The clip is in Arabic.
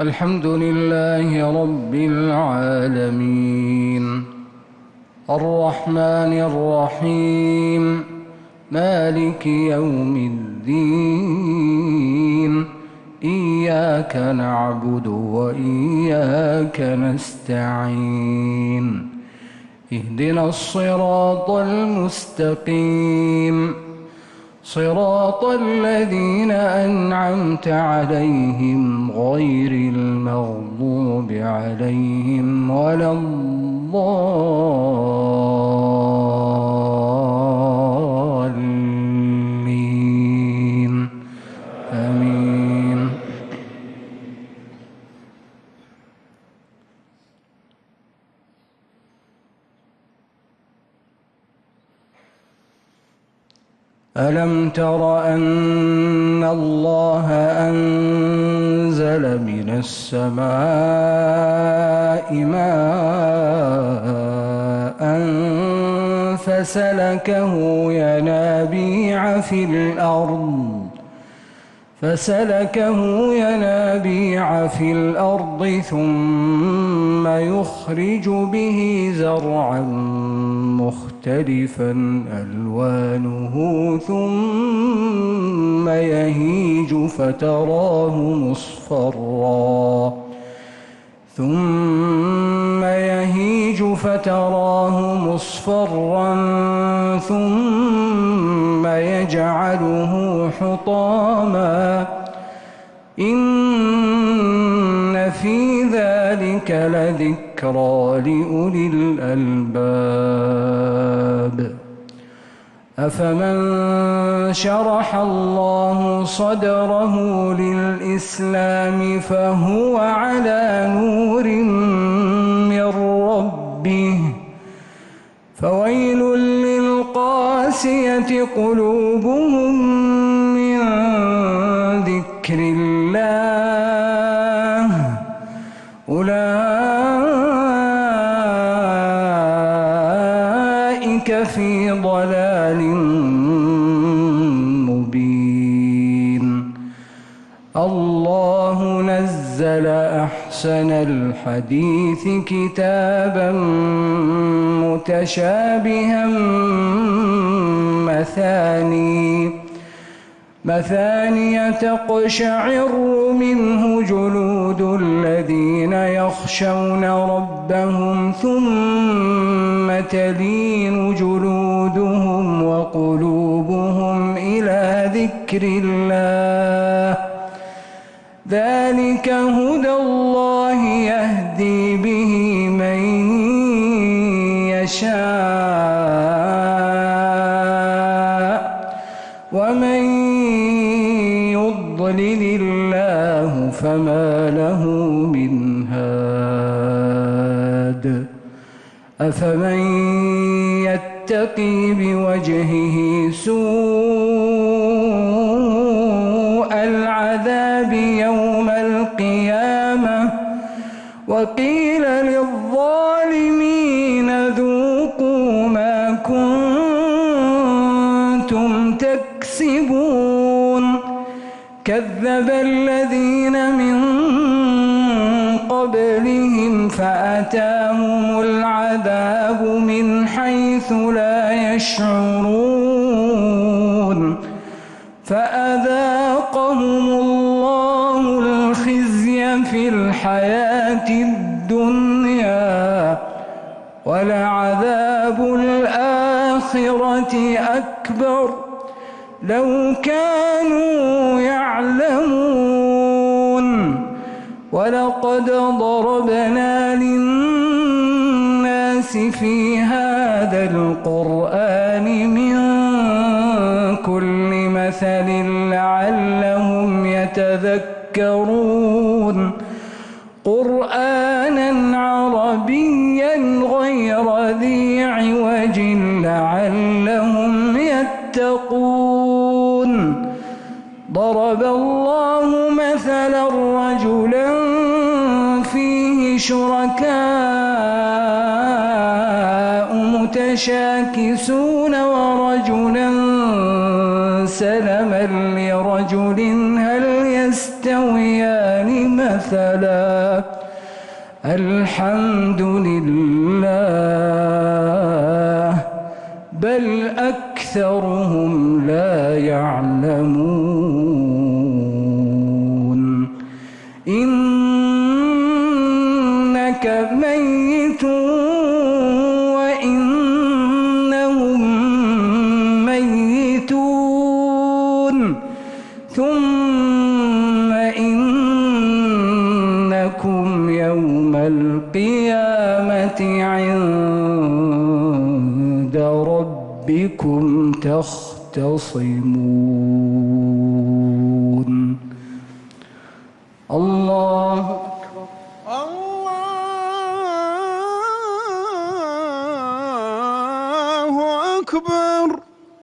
الحمد لله رب العالمين الرحمن الرحيم مالك يوم الدين إياك نعبد وإياك نستعين اهدنا الصراط المستقيم صراط الذين أنعمت عليهم غير المغضوب عليهم ولا الضالين آمين. ألم تر أن الله أنزل من السماء ماء فسلكه ينابيع في الأرض ثم يخرج به زرعا مختلفا ألوانه ثم يهيج فتراه مصفرا ثم يجعله حطاما إن في ذلك لذكرى لأولي الألباب. أفمن شرح الله صدره للإسلام فهو على نور من ربه فويل للقاسية قلوبهم من ذكر الله أولئك في ضلال مبين. الله نزل أحسن الحديث كتابا متشابها مثانية تقشعر منه جلود الذين يخشون ربهم ثم تلين جلودهم وقلوبهم إلى ذكر الله ذلك هدى الله يهدي به من يشاء ومن يضلل الله فما له من هاد. أفمن يتقي بوجهه سوء العذاب يوم القيامة وقيل للظالمين ذوقوا ما كنتم تكسبون كذب الذين من قبلهم فأتاهم العذاب من حيث لا يشعرون فأذاقهم الله الخزي في الحياة الدنيا ولعذاب الآخرة أكبر لو كانوا يعلمون. ولقد ضربنا للناس في هذا القرآن من كل مثل لعلهم يتذكرون قرآنا عربيا غير ذي عوج لعلهم يتقون. ضرب الله مثلا رجلا فيه شركاء متشاكسون ورجلا سلما لرجل هل يستويان مثلا الحمد لله بل أكثرهم لا يعلمون إنك ميت وإنهم ميتون ثم إنكم يوم القيامة عند ربكم تختصمون. الله